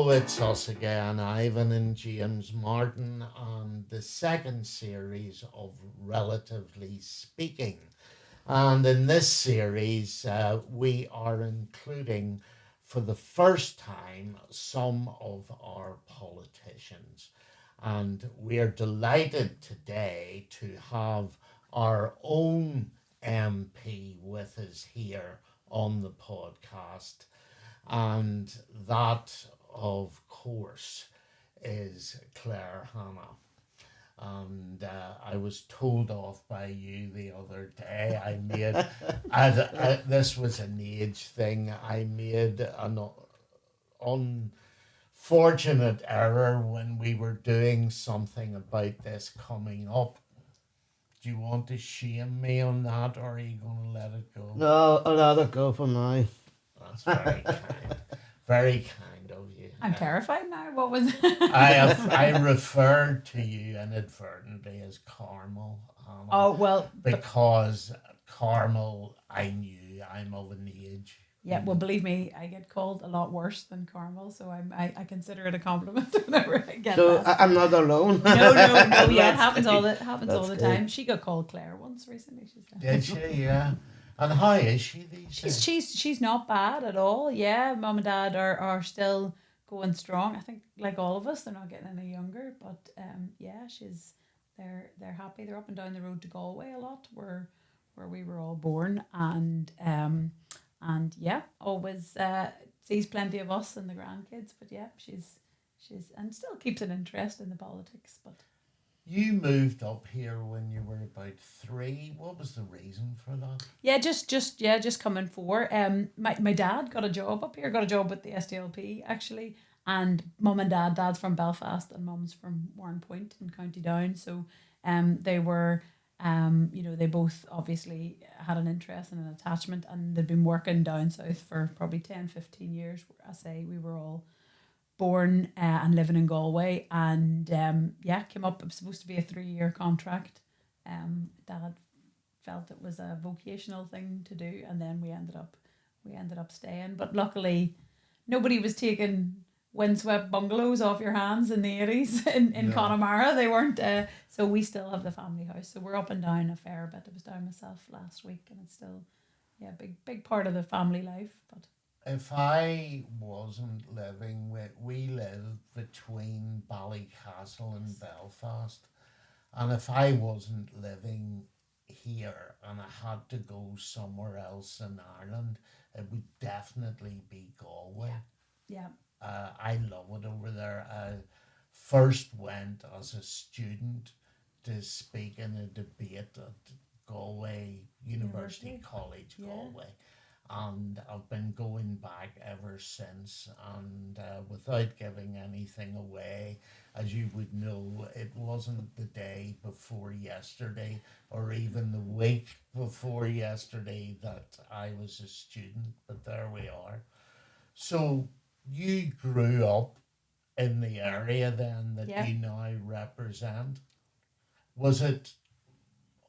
Hello, it's us again, Ivan and James Martin, and the second series of Relatively Speaking. And in this series, we are including for the first time some of our politicians. And we are delighted today to have our own MP with us here on the podcast. And that, of course, is Claire Hanna. And I was told off by you the other day. This was an age thing. I made an unfortunate error when we were doing something about this coming up. Do you want to shame me on that, or are you going to let it go? No, I'll let it go for now. That's very kind. Very kind of you. I'm terrified now. What was I referred to you inadvertently as Carmel, Oh, well, because Carmel, I knew I'm of an age. yeah, well, believe me, I get called a lot worse than Carmel, so I consider it a compliment whenever I get So that. I'm not alone. No, yeah, it That's happens all good. the happens That's all the good. time. She got called Claire once recently. She said. Did she? Yeah. And how is she these days? She's not bad at all. Yeah, mom and dad are still going strong. I think like all of us, they're not getting any younger. But yeah, they're happy. They're up and down the road to Galway a lot, where we were all born, and yeah, always sees plenty of us and the grandkids. But yeah, she's and still keeps an interest in the politics. But You moved up here when you were about 3. What was the reason for that? yeah, just coming for. My dad got a job up here. Got a job with the SDLP actually, and mum and dad's from Belfast, and mum's from Warrenpoint in County Down. So, they were, they both obviously had an interest and an attachment, and they'd been working down south for probably 10, 15 years. I say we were all born and living in Galway, and yeah, came up. It was supposed to be a 3-year contract. Dad felt it was a vocational thing to do, and then we ended up staying. But luckily, nobody was taking windswept bungalows off your hands in the 80s in No. Connemara. They weren't. So we still have the family house. So we're up and down a fair bit. I was down myself last week, and it's still, yeah, big part of the family life. But If I wasn't living with, we live between Ballycastle and Belfast, and if I wasn't living here and I had to go somewhere else in Ireland, it would definitely be Galway. yeah, I love it over there. I first went as a student to speak in a debate at Galway University University. College, Yeah. Galway. And I've been going back ever since. And without giving anything away, as you would know, it wasn't the day before yesterday or even the week before yesterday that I was a student, but there we are. So you grew up in the area then that Yeah. you now represent. Was it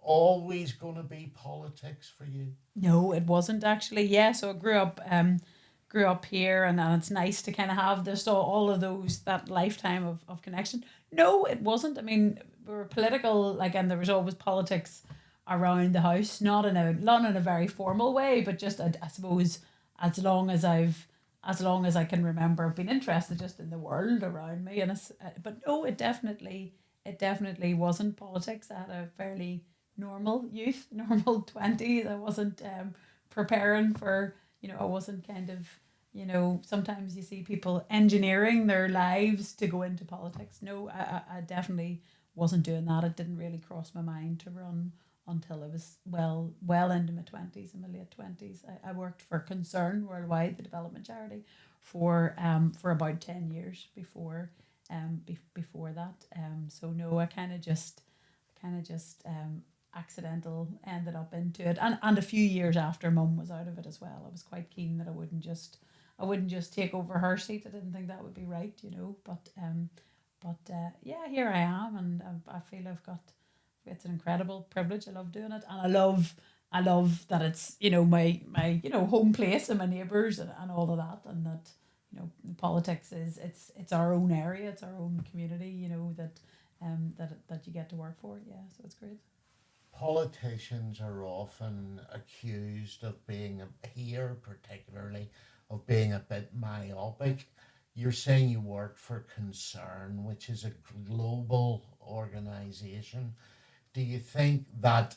always going to be politics for you? no, it wasn't actually. Yeah, so I grew up here, and it's nice to kind of have this all of those that lifetime of connection. No, it wasn't. I mean, we were political, like, and there was always politics around the house, not in a very formal way, but just I suppose as long as I can remember being interested just in the world around me, but no, it definitely wasn't politics. I had a fairly normal youth, normal 20s. I wasn't preparing for, I wasn't kind of, sometimes you see people engineering their lives to go into politics. No, I definitely wasn't doing that. It didn't really cross my mind to run until I was well into my 20s, in my late 20s. I worked for Concern Worldwide, the development charity, for about 10 years before that. So no, I kind of just accidental ended up into it, and a few years after mum was out of it as well. I was quite keen that I wouldn't just take over her seat. I didn't think that would be right. But yeah, here I am, and I feel it's an incredible privilege. I love doing it, and I love that it's my home place and my neighbours and all of that, and that the politics is it's our own area, it's our own community, that you get to work for. Yeah, so it's great. Politicians are often accused of being, here particularly, of being a bit myopic. You're saying you work for Concern, which is a global organization. Do you think that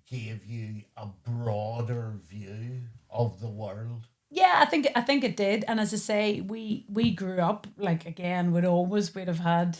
gave you a broader view of the world? Yeah, I think it did. And as I say, we grew up like again, we'd have had,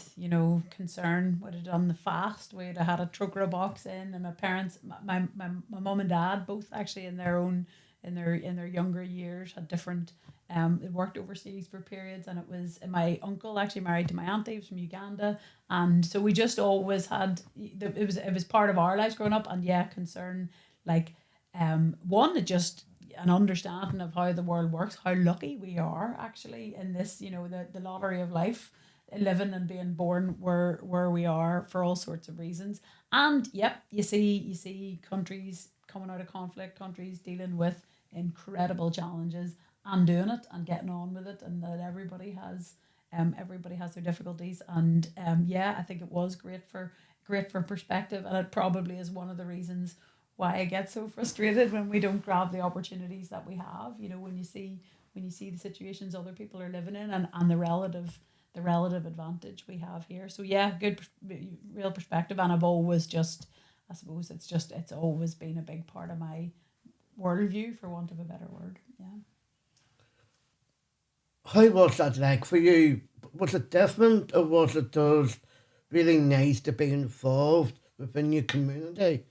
Concern, would have done the fast, we'd have had a trogra box in, and my parents, my mum and dad both actually in their own in their younger years had different they worked overseas for periods, and it was and my uncle actually married to my auntie, was from Uganda, and so we just always had it was part of our lives growing up, and yeah, Concern, like one, it just an understanding of how the world works, how lucky we are actually in this, the lottery of life, living and being born where we are for all sorts of reasons. And yep, you see countries coming out of conflict, countries dealing with incredible challenges and doing it and getting on with it, and that everybody has their difficulties. And yeah, I think it was great for perspective, and it probably is one of the reasons why I get so frustrated when we don't grab the opportunities that we have. When you see the situations other people are living in, and the relative advantage we have here. So yeah, real perspective, and I've always just, I suppose it's always been a big part of my worldview, for want of a better word. Yeah. How was that like for you? Was it different, or was it just really nice to be involved within your community?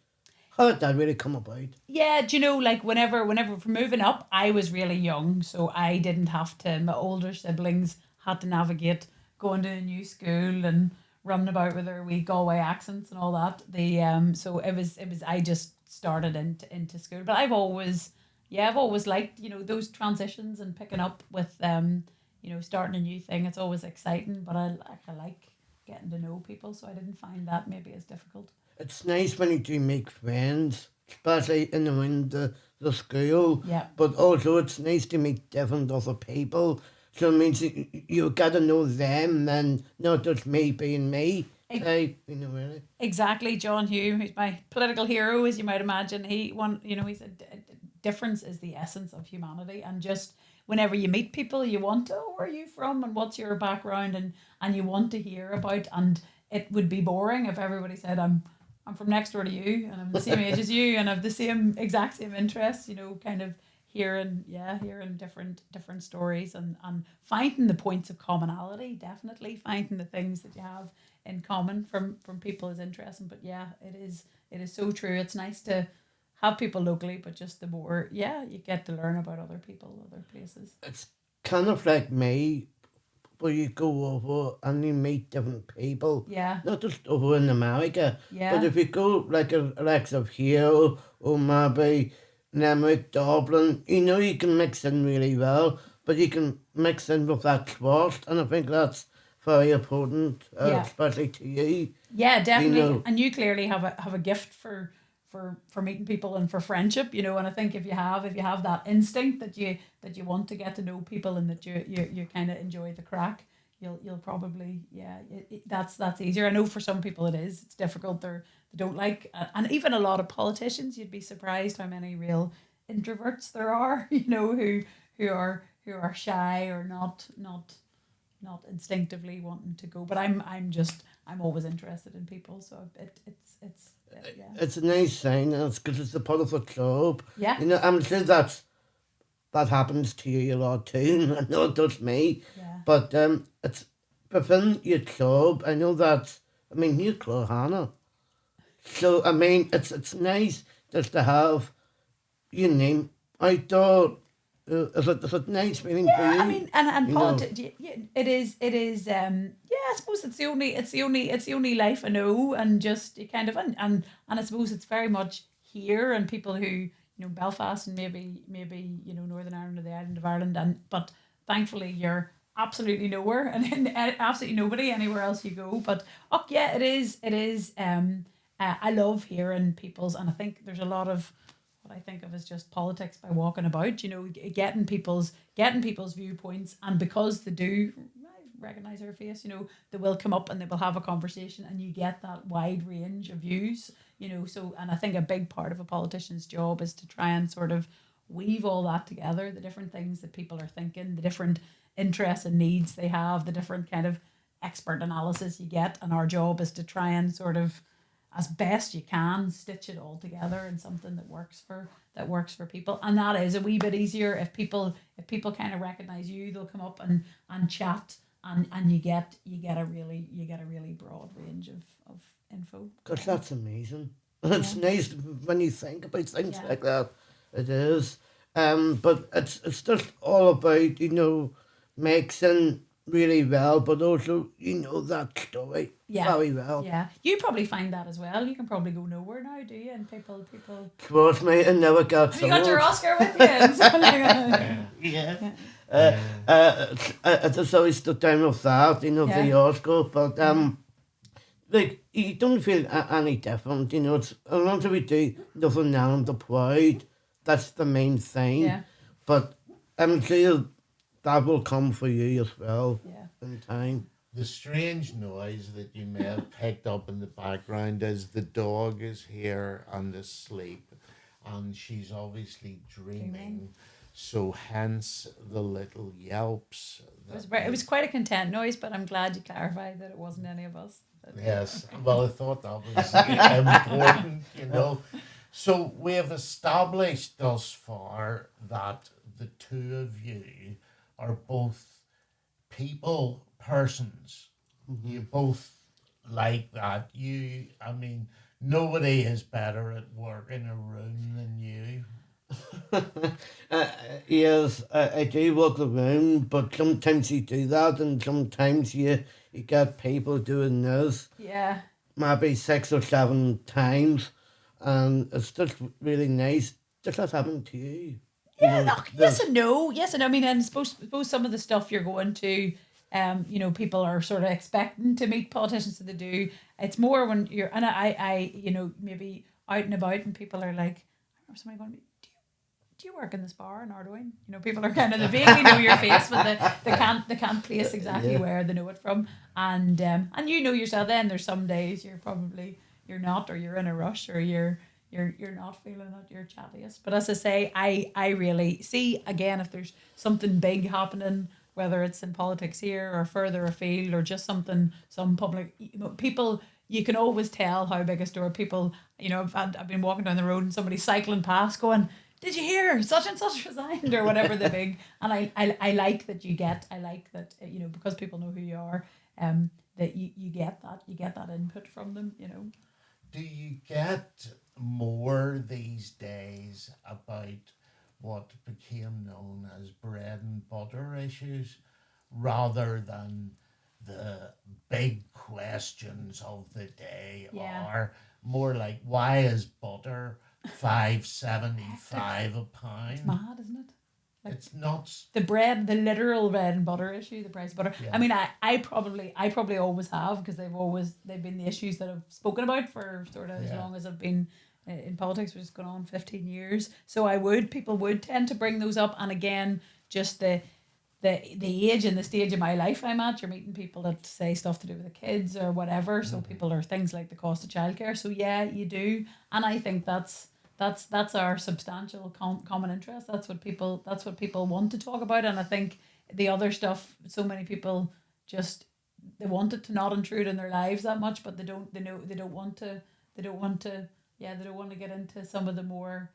How did that really come about? Yeah, do you know, like whenever for moving up, I was really young, so I didn't have to. My older siblings had to navigate going to a new school and running about with their wee Galway accents and all that. So it was I just started into school, but I've always liked, those transitions and picking up with starting a new thing. It's always exciting, but I like getting to know people, so I didn't find that maybe as difficult. It's nice when you do make friends, especially in the school, Yeah. but also it's nice to meet different other people. So it means you get to know them and not just me being me type, really. Exactly, John Hume, who's my political hero, as you might imagine. He said, difference is the essence of humanity, and just whenever you meet people, you want to, oh, where are you from, and what's your background, and you want to hear about, and it would be boring if everybody said, I'm from next door to you, and I'm the same age as you, and have the exact same interests. Kind of hearing different stories, and finding the points of commonality. Definitely finding the things that you have in common from people is interesting. But yeah, it is so true. It's nice to have people locally, but just the more, yeah, you get to learn about other people, other places. It's kind of like me, where you go over and you meet different people. Yeah, Not just over in America, but yeah, if you go like Alexa here or maybe Limerick, Dublin, you can mix in really well, but you can mix in with that trust, and I think that's very important, yeah. especially to you. Yeah, You definitely. know, And you clearly have a gift for meeting people and for friendship, and I think if you have that instinct that you want to get to know people, and that you kind of enjoy the crack, you'll probably, yeah, that's easier. I know for some people it's difficult. They don't like, and even a lot of politicians, you'd be surprised how many real introverts there are, who are shy, or not instinctively wanting to go. But I'm always interested in people, so yeah. it's a nice thing, and it's because it's a part of a club. Yeah. I'm sure that happens to you a lot too, not just me. Yeah. But it's within your club. I know that. I mean, you're Claire Hanna. So I mean, it's nice just to have your name out there. Is it nice feeling for Yeah, I you? mean, and You know, politics. Yeah, it is. Yeah, I suppose it's the only life I know, and just you kind of, and I suppose it's very much here, and people who, Belfast, and maybe Northern Ireland, or the island of Ireland, and but thankfully you're absolutely nowhere, and absolutely nobody anywhere else you go. But oh yeah, it is. I love hearing people's, and I think there's a lot of, what I think of as just politics by walking about. Getting people's viewpoints, and because they do recognize her face, they will come up and they will have a conversation, and you get that wide range of views. So, and I think a big part of a politician's job is to try and sort of weave all that together, the different things that people are thinking, the different interests and needs they have, the different kind of expert analysis you get, and our job is to try and sort of, as best you can, stitch it all together in something that works for people. And that is a wee bit easier if people kind of recognize you, they'll come up and chat, and you get a really broad range of info. Because that's amazing. It's nice when you think about things like that. It is. But it's just all about, mixing really well, but also, that story very well. Yeah. You probably find that as well. You can probably go nowhere now, do you? And people Trust me, I never got have you got your Oscar with you? And something like that? Yeah. I just always stood down with that, the Oscar, but like, you don't feel any different, it's, as long as we do nothing now on the pride, that's the main thing. Yeah. But I'm sure that will come for you as well in time. The strange noise that you may have picked up in the background is the dog is here and asleep, and she's obviously dreaming. So hence the little yelps. It was quite a content noise, but I'm glad you clarified that it wasn't any of us. Yes, well, I thought that was important, So we have established thus far that the two of you are both persons. You both like that. Nobody is better at work in a room than you. Yes, I do walk around, but sometimes you do that, and sometimes you get people doing this. Yeah. Maybe 6 or 7 times, and it's just really nice. Just what's happened to you. Yeah, yes and no. Yes and no. I mean, and suppose some of the stuff you're going to, people are sort of expecting to meet politicians, so they do. It's more when you're, and I maybe out and about, and people are like, I remember somebody going, do you work in this bar in Ardoyne? People are kind of, they vaguely know your face, but they can't place exactly where they know it from. And yourself. Then there's some days you're not, or you're in a rush, or you're not feeling at your chattiest. But as I say, I really see, again, if there's something big happening, whether it's in politics here or further afield, or just some public, people, you can always tell how big a story people, I've been walking down the road and somebody's cycling past going, did you hear such and such resigned, or whatever the big, and I like that because people know who you are, that you get that input from them, Do you get more these days about what became known as bread and butter issues rather than the big questions of the day, or more like, why is butter $5.75 a pound? It's mad, isn't it? It's nuts. The literal bread and butter issue, the price of butter. Yeah. I mean, I probably always have, because they've been the issues that I've spoken about for sort of as long as I've been in politics, which has gone on 15 years. So people would tend to bring those up, and again, just the age and the stage of my life I'm at, you're meeting people that say stuff to do with the kids or whatever. So people are things like the cost of childcare. So yeah, you do, and I think that's our substantial common interest. That's what people want to talk about. And I think the other stuff, so many people just, they want it to not intrude in their lives that much, but they don't want to get into some of the more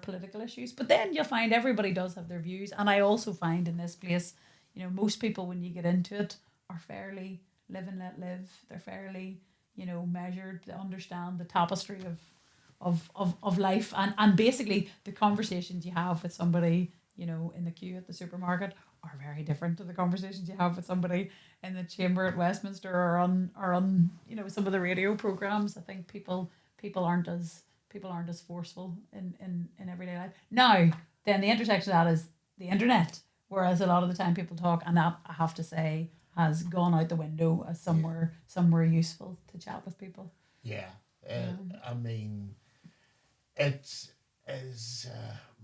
political issues. But then you'll find everybody does have their views. And I also find in this place, most people, when you get into it, are fairly live and let live. They're fairly, measured. They understand the tapestry of life, and basically the conversations you have with somebody in the queue at the supermarket are very different to the conversations you have with somebody in the chamber at Westminster, or on some of the radio programs. I think people aren't as forceful in everyday life. Now then, the intersection of that is the internet, whereas a lot of the time people talk, and that, I have to say, has gone out the window as somewhere useful to chat with people. I mean, it's is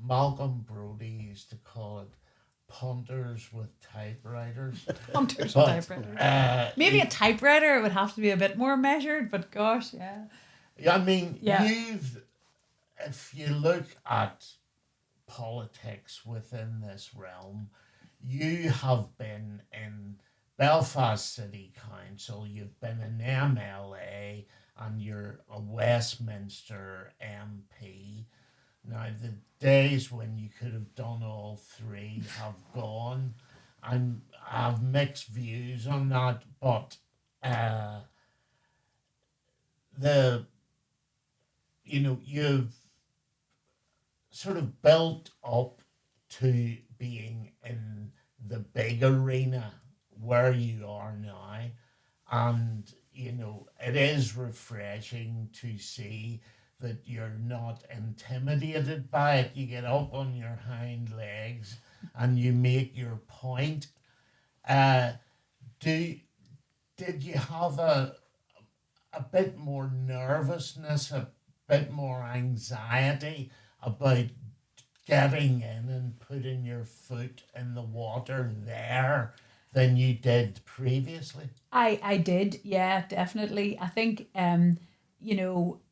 Malcolm Brody used to call it punters with typewriters. Hunters with But typewriters. Maybe a typewriter, it would have to be a bit more measured, but gosh, yeah. I mean, Yeah. if you look at politics within this realm, you have been in Belfast City Council, you've been an MLA, and you're a Westminster MP. Now, the days when you could have done all three have gone. I have mixed views on that, but uh, the you've sort of built up to being in the big arena where you are now, and it is refreshing to see that you're not intimidated by it. You get up on your hind legs and you make your point. uh, do did you have a bit more nervousness, a bit more anxiety about getting in and putting your foot in the water there than you did previously? I did, yeah, definitely. I think and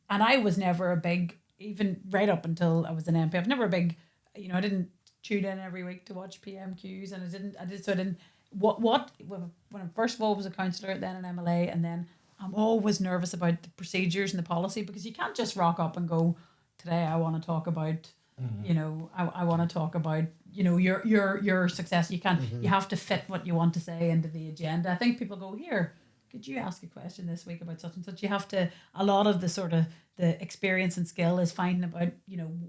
I was never a big, even right up until I was an MP. I've never a big, I didn't tune in every week to watch PMQs, and I didn't. What when I first of all was a councillor, then an MLA, and then I'm always nervous about the procedures and the policy, because you can't just rock up and go, today I want to talk about, I want to talk about, your success. You can't, you have to fit what you want to say into the agenda. I think people go, here, could you ask a question this week about such and such? You have to, a lot of the sort of the experience and skill is finding about,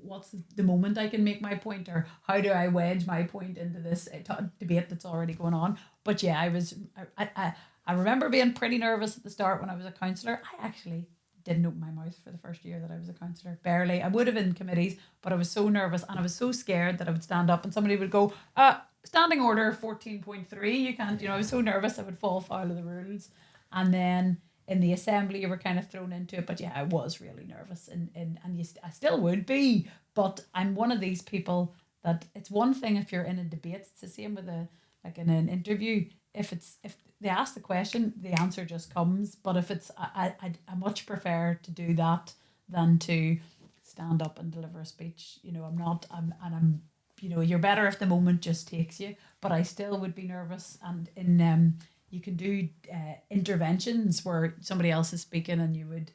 what's the moment I can make my point, or how do I wedge my point into this debate that's already going on. But yeah, I remember being pretty nervous at the start when I was a councillor. I actually didn't open my mouth for the first year that I was a councillor. Barely. I would have in committees, but I was so nervous and I was so scared that I would stand up and somebody would go, standing order 14.3, you can't, I was so nervous I would fall foul of the rules. And then in the assembly you were kind of thrown into it. But yeah, I was really nervous, I still would be. But I'm one of these people that it's one thing if you're in a debate. It's the same with in an interview. If they ask the question, the answer just comes. But if it's I much prefer to do that than to stand up and deliver a speech. I'm you're better if the moment just takes you. But I still would be nervous. And in you can do interventions where somebody else is speaking and you would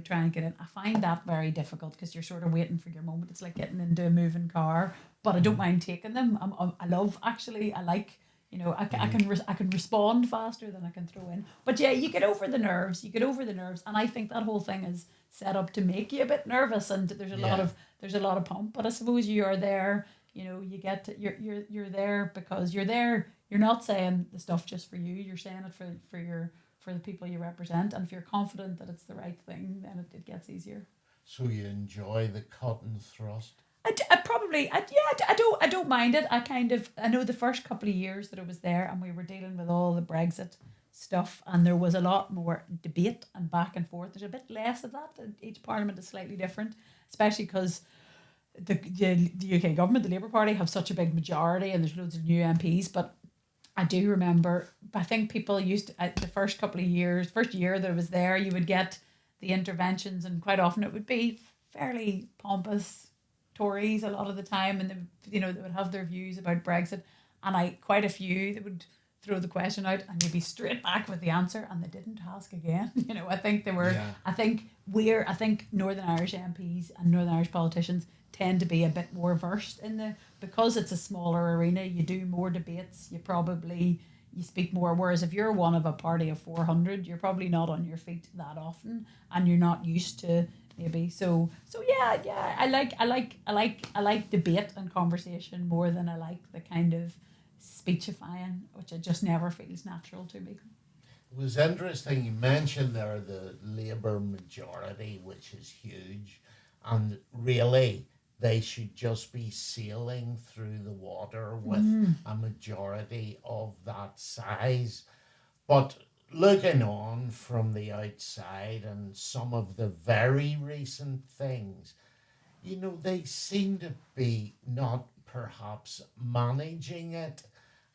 try and get in. I find that very difficult because you're sort of waiting for your moment. It's like getting into a moving car, but I don't mind taking them. I love, actually, I like, I can respond faster than I can throw in. But yeah, you get over the nerves. And I think that whole thing is set up to make you a bit nervous, and there's a lot of pump. But I suppose you are there. You're there because you're there. You're not saying the stuff just for you. You're saying it for the people you represent. And if you're confident that it's the right thing, then it gets easier. So you enjoy the cut and thrust? I probably, I don't mind it. I know the first couple of years that I was there and we were dealing with all the Brexit stuff, and there was a lot more debate and back and forth. There's a bit less of that. Each parliament is slightly different, especially because the UK government, the Labour Party, have such a big majority and there's loads of new MPs. But I do remember, I think people used to, the first couple of years, first year that I was there, you would get the interventions, and quite often it would be fairly pompous Tories a lot of the time, and they would have their views about Brexit, and quite a few that would throw the question out and you'd be straight back with the answer, and they didn't ask again. I think they were. Yeah. I think Northern Irish MPs and Northern Irish politicians tend to be a bit more versed because it's a smaller arena. You do more debates. You speak more. Whereas if you're one of a party of 400, you're probably not on your feet that often, and you're not used to maybe. So yeah. I like debate and conversation more than I like the kind of speechifying, which it just never feels natural to me. It was interesting you mentioned there the Labour majority, which is huge, and really they should just be sailing through the water with a majority of that size. But looking on from the outside and some of the very recent things, they seem to be not perhaps managing it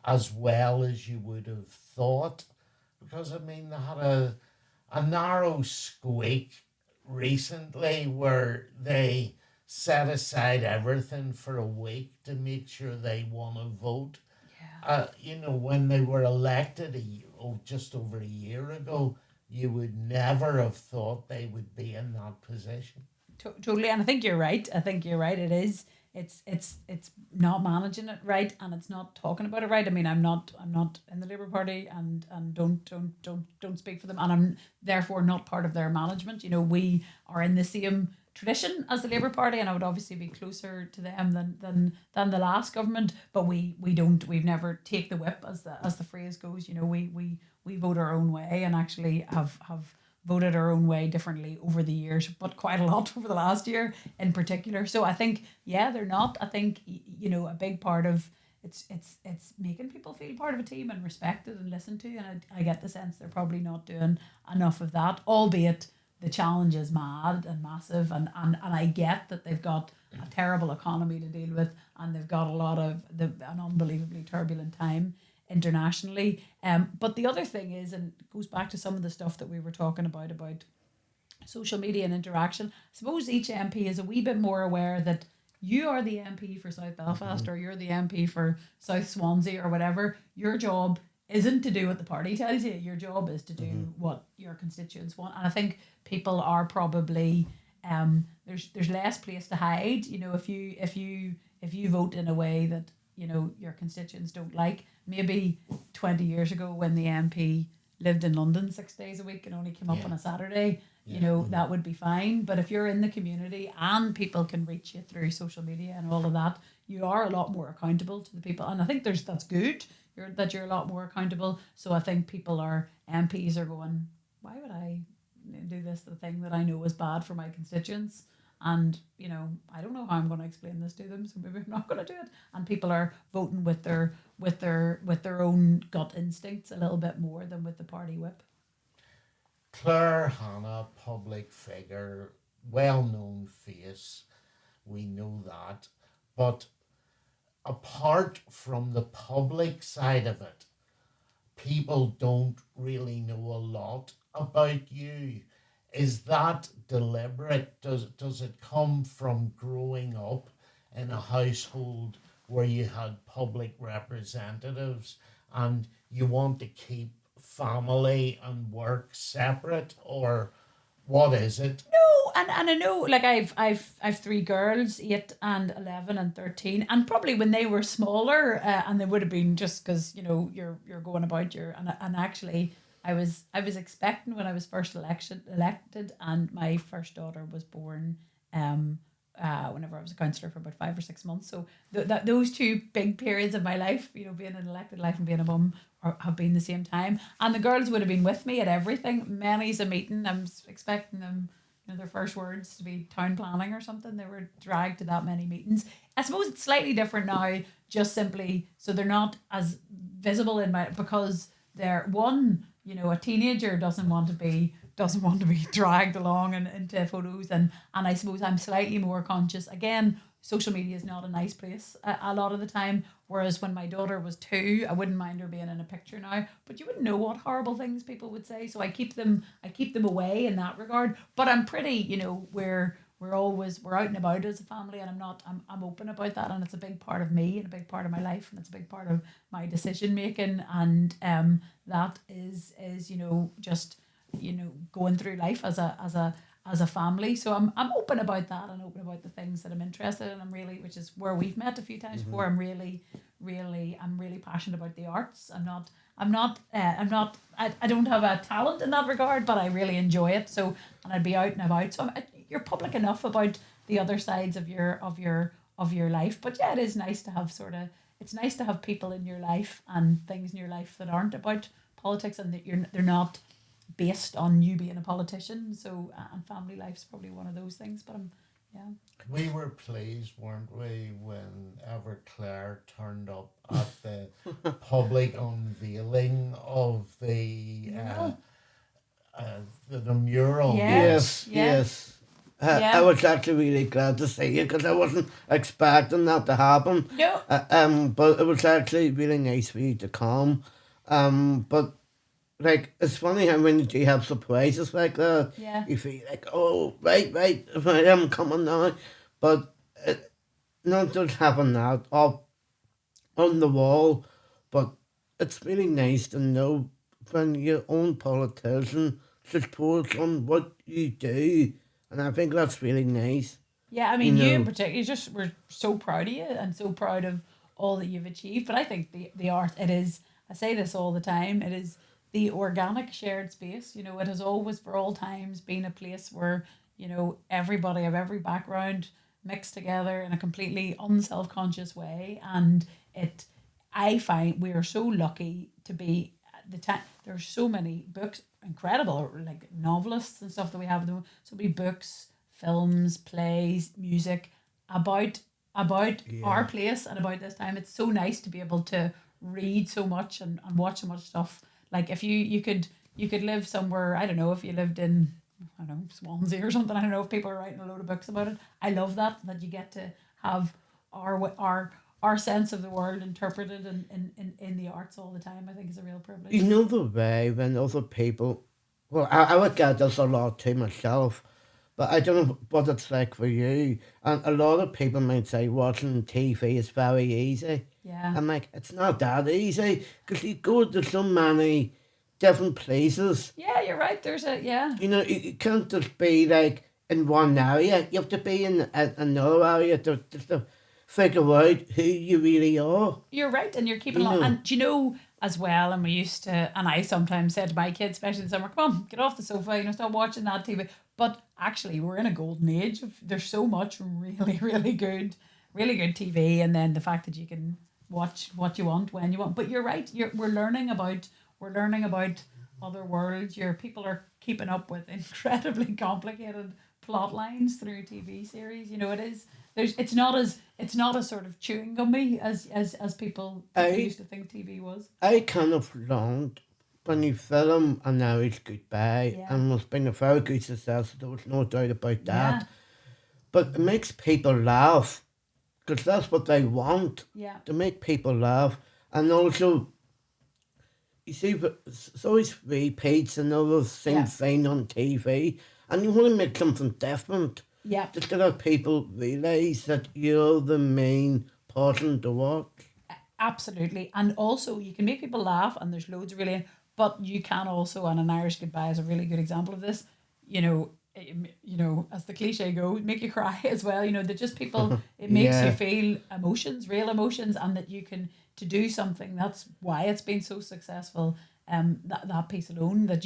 as well as you would have thought. Because, I mean, they had a narrow squeak recently where they set aside everything for a week to make sure they won a vote. Yeah. When they were elected just over a year ago, you would never have thought they would be in that position. Totally, and I think you're right. I think you're right. It is. It's not managing it right, and it's not talking about it right. I mean, I'm not in the Labour Party, and don't speak for them, and I'm therefore not part of their management. We are in the same tradition as the Labour Party, and I would obviously be closer to them than the last government. But we've never take the whip, as the phrase goes. We vote our own way, and actually have voted our own way differently over the years, but quite a lot over the last year in particular. So I think, yeah, they're not. I think a big part of it's making people feel part of a team and respected and listened to, and I get the sense they're probably not doing enough of that. Albeit the challenge is mad and massive, and I get that they've got a terrible economy to deal with, and they've got a lot of an unbelievably turbulent time internationally. But the other thing is, and it goes back to some of the stuff that we were talking about social media and interaction. I suppose each MP is a wee bit more aware that you are the MP for South Belfast, or you're the MP for South Swansea, or whatever. Your job isn't to do what the party tells you. Your job is to do what your constituents want. And I think people are probably there's less place to hide. If you vote in a way that your constituents don't like. Maybe 20 years ago, when the MP lived in London 6 days a week and only came up on a Saturday, that would be fine. But if you're in the community and people can reach you through social media and all of that, you are a lot more accountable to the people. And I think that's good. You're a lot more accountable. So I think MPs are going, why would I do the thing that I know is bad for my constituents? And I don't know how I'm going to explain this to them, so maybe I'm not going to do it. And people are voting with their own gut instincts a little bit more than with the party whip. Claire Hanna, public figure, well-known face, we know that. But apart from the public side of it, people don't really know a lot about you. Is that deliberate? Does it come from growing up in a household where you had public representatives and you want to keep family and work separate, or what is it? No, and I know, like, I've three girls, 8 and 11 and 13, and probably when they were smaller, and they would have been, just because you're going about your, and actually I was expecting when I was first elected, and my first daughter was born whenever I was a councillor for about 5 or 6 months. So those two big periods of my life, being an elected life and being a mum, have been the same time. And the girls would have been with me at everything. Many's a meeting. I'm expecting them, their first words to be town planning or something. They were dragged to that many meetings. I suppose it's slightly different now, just simply so they're not as visible because they're one. A teenager doesn't want to be dragged along and into photos, and I suppose I'm slightly more conscious. Again, social media is not a nice place a lot of the time, whereas when my daughter was 2, I wouldn't mind her being in a picture now, but you wouldn't know what horrible things people would say, so I keep them away in that regard. But I'm pretty, we're out and about as a family, and I'm open about that, and it's a big part of me and a big part of my life, and it's a big part of my decision making, and that is just going through life as a family. So I'm open about that, and open about the things that I'm interested in. I'm really, which is where we've met a few times before. I'm really passionate about the arts. I don't have a talent in that regard, but I really enjoy it. So, and I'd be out and about. So you're public enough about the other sides of your life. But yeah, it is nice to have it's nice to have people in your life and things in your life that aren't about politics, and that they're not based on you being a politician. So and family life's probably one of those things. But yeah. We were pleased, weren't we, whenever Claire turned up at the public unveiling of the mural. Yeah. Yes. I Yeah. was actually really glad to see you because I wasn't expecting that to happen. No. But it was actually really nice for you to come. But like it's funny how when you have surprises like that, Yeah. you feel like, oh, right, if I am coming now, but not just having that up on the wall, but it's really nice to know when your own politician supports on what you do, and I think that's really nice. Yeah, I You mean, you in know, particular, you just we're so proud of you and so proud of all that you've achieved. But I think the art, it is, I say this all the time, it is the organic shared space. You know, it has always, for all times, been a place where, everybody of every background mixed together in a completely unself conscious way. And it, I find we are so lucky to be at the time. There's so many books, incredible, like novelists and stuff that we have. So many books, films, plays, music about our yeah. place and about this time. It's so nice to be able to read so much and watch so much stuff. Like if you could live somewhere, I don't know, if you lived in, I don't know, Swansea or something. I don't know if people are writing a load of books about it. I love that you get to have our sense of the world interpreted in the arts all the time. I think is a real You privilege. know the way when other people, well, I would get this a lot to myself, but I don't know what it's like for you. And a lot of people might say watching TV is very easy. Yeah. I'm like, it's not that easy because you go to so many different places. Yeah, you're right. There's a yeah. You can't just be like in one area. You have to be in another area to just to figure out who you really are. You're right, and you're keeping You along. know, And do you know as well? And we used to, and I sometimes said to my kids, especially in the summer, "Come on, get off the sofa. Stop watching that TV." But actually, we're in a golden age. There's so much really, really good TV, and then the fact that you can watch what you want when you want. But you're right. We're learning about other worlds. Your people are keeping up with incredibly complicated plot lines through TV series. It is it's not as sort of chewing gummy as people I used to think TV was. I kind of longed when you film and now it's goodbye Yeah, and it's been a very good success. There was no doubt about yeah, that. But it makes people laugh because that's what they want yeah, to make people laugh. And also, you see, it's always repeats another same yeah, thing on TV, and you want to make something different yeah. just to let people realise that you're the main person to watch. Absolutely. And also, you can make people laugh, and there's loads of really, but you can also, and an Irish Goodbye is a really good example of this. As the cliche goes, make you cry as well. That just people, it makes you Yeah, feel emotions, real emotions, and that you can to do something. That's why it's been so successful. That piece alone, that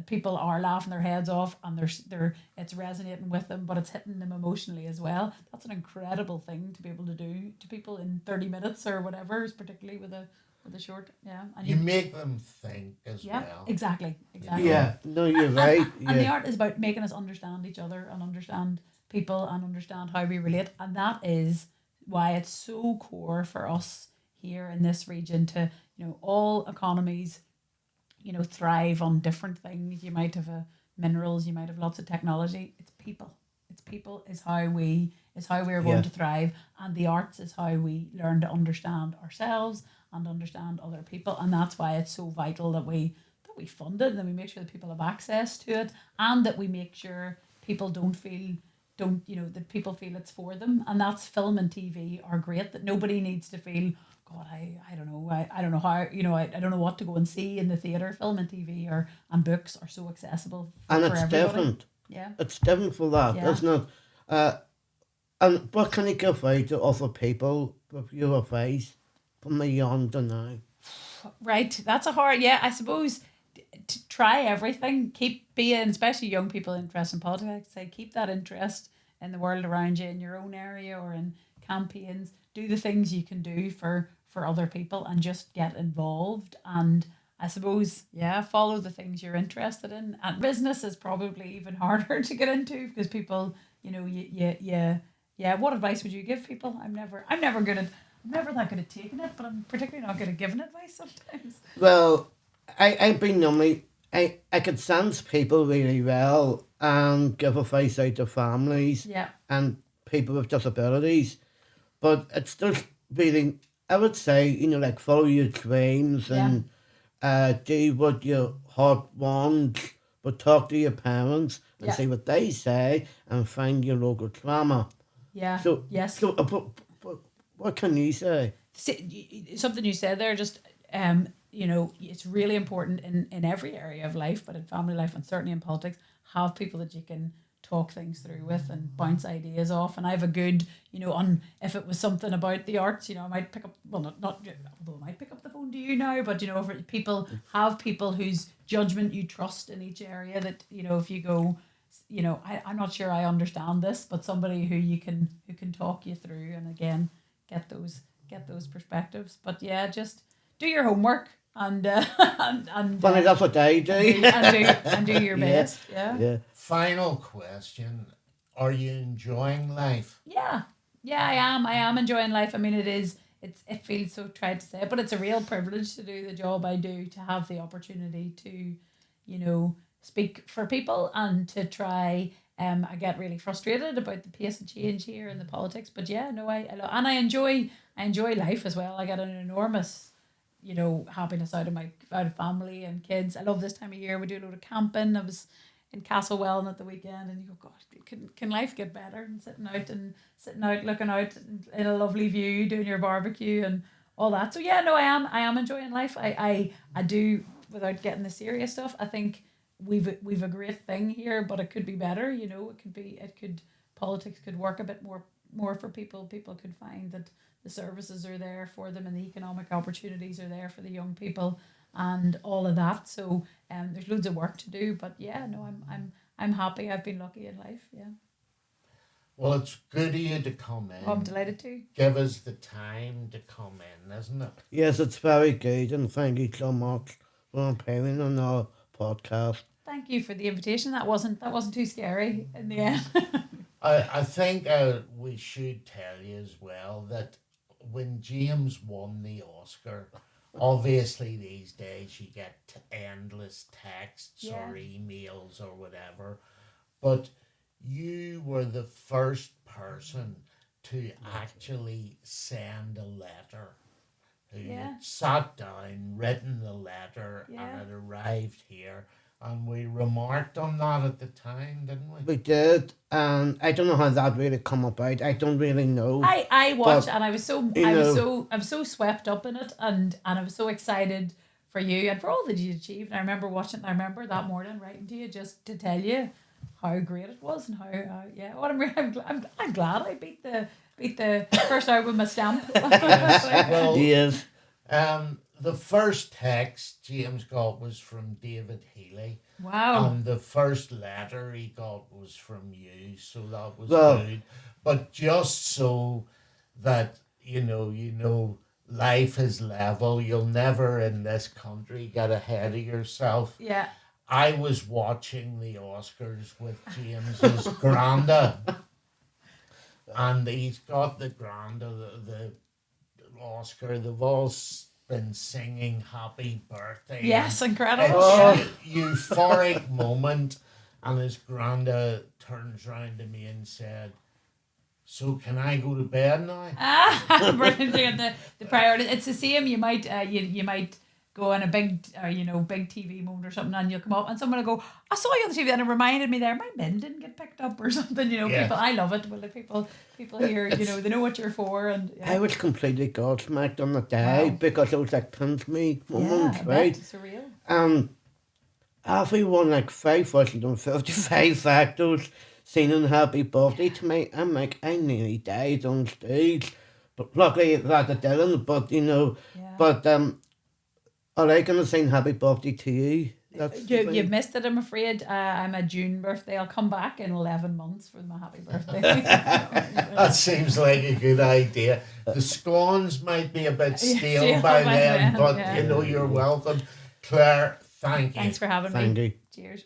people are laughing their heads off, and it's resonating with them, but it's hitting them emotionally as well. That's an incredible thing to be able to do to people in 30 minutes or whatever, particularly with a short, yeah. And You make them think as yeah, well, exactly, you exactly. know. yeah, no, you're and right. and the Yeah, art is about making us understand each other and understand people and understand how we relate, and that is why it's so core for us here in this region to, all economies, thrive on different things. You might have minerals, you might have lots of technology. It's people is how we're going yeah. to thrive, and the arts is how we learn to understand ourselves and understand other people. And that's why it's so vital that we fund it, and that we make sure that people have access to it, and that we make sure people that people feel it's for them. And that's film and TV are great, that nobody needs to feel, God, I don't know, I don't know how, I don't know what to go and see in the theatre. Film and TV and books are so accessible And for it's everybody. different. Yeah, It's different for that, yeah. isn't it? Uh, and what can you give out to other people with your advice from the young to now? Right, that's a hard, yeah, I suppose. To try everything, keep being, especially young people interested in politics, say keep that interest in the world around you, in your own area or in campaigns. Do the things you can do for other people, and just get involved. And I suppose, yeah, follow the things you're interested in. And business is probably even harder to get into, because people, yeah. What advice would you give people? I'm never that good at taking it, but I'm particularly not good at giving advice sometimes. Well, I've been normally, I could sense people really well and give a voice out to families Yeah. and people with disabilities. But it's just really, I would say, like follow your dreams Yeah. and do what your heart wants, but talk to your parents and Yeah. see what they say and find your local drama. Yeah. So, Yes. so what can you say? Something you said there, just it's really important in every area of life, but in family life and certainly in politics, have people that you can talk things through with and bounce ideas off. And I have a good, on if it was something about the arts, I might pick up, well, not although I might pick up the phone to you now, but if people have people whose judgment you trust in each area, that if you go, I'm not sure I understand this, but somebody who can talk you through, and again get those perspectives. But yeah, just do your homework and Funny, that's what I do. and do your Yeah. best. Yeah. Yeah. Final question. Are you enjoying life? Yeah, I am enjoying life. I mean, it feels so tried to say, but it's a real privilege to do the job I do, to have the opportunity to, speak for people and to try. I get really frustrated about the pace of change here in the politics, but yeah, no, and I enjoy life as well. I get an enormous, happiness out of family and kids. I love this time of year. We do a load of camping. I was in Castlewellan at the weekend, and you go, God, can life get better? And sitting out, looking out in a lovely view, doing your barbecue and all that. So yeah, no, I am enjoying life. I do, without getting the serious stuff. I think we've a great thing here, but it could be better. Politics could work a bit more for people. People could find that the services are there for them and the economic opportunities are there for the young people and all of that. So there's loads of work to do, but yeah, no, I'm happy. I've been lucky in life. Yeah. Well, it's good of you to come in. Oh, I'm delighted to. Give us the time to come in, isn't it? Yes, it's very good, and thank you so much for appearing on our podcast. Thank you for the invitation. That wasn't too scary in the end. I think we should tell you as well that when James won the Oscar, obviously these days you get endless texts or emails or whatever, but you were the first person to actually send a letter. Who had sat down, written the letter, and it arrived here. And we remarked on that at the time, didn't we? We did, and I don't know how that really come about. I don't really know. I watched, But, and I was so swept up in it, and I was so excited for you and for all that you achieved. And I remember watching it, and I remember that morning writing to you just to tell you how great it was and how I'm glad I beat the first out with my stamp. Well, Yes. the first text James got was from David Healy. Wow. And the first letter he got was from you, so that was Well- good. But just so that you know, life is level. You'll never in this country get ahead of yourself. Yeah. I was watching the Oscars with James's granda, and he's got the granda, the Oscar. They've all been singing "Happy Birthday." Yes, incredible. It's euphoric moment, and his granda turns round to me and said, "So can I go to bed now?" Brilliant. You got the priority. It's the same. You might you might go on a big big TV moment or something, and you'll come up and someone will go, "I saw you on the TV," and it reminded me there my bin didn't get picked up or something. Yeah. People. I love it. Well, the people here, they know what you're for, and I was completely gobsmacked on the day Wow. because it was like pinch me moment, I bet. right? It's surreal. After won like 5,055 factors singing happy birthday to me, I'm like, I nearly died on stage. But luckily that I didn't, but Yeah. but are they going to sing happy birthday to you? That's the thing. You've missed it, I'm afraid. I'm a June birthday. I'll come back in 11 months for my happy birthday. That seems like a good idea. The scones might be a bit stale stale by by then, then, but yeah. you're welcome. Claire, thank you. Thanks for having Thank me. you. Cheers.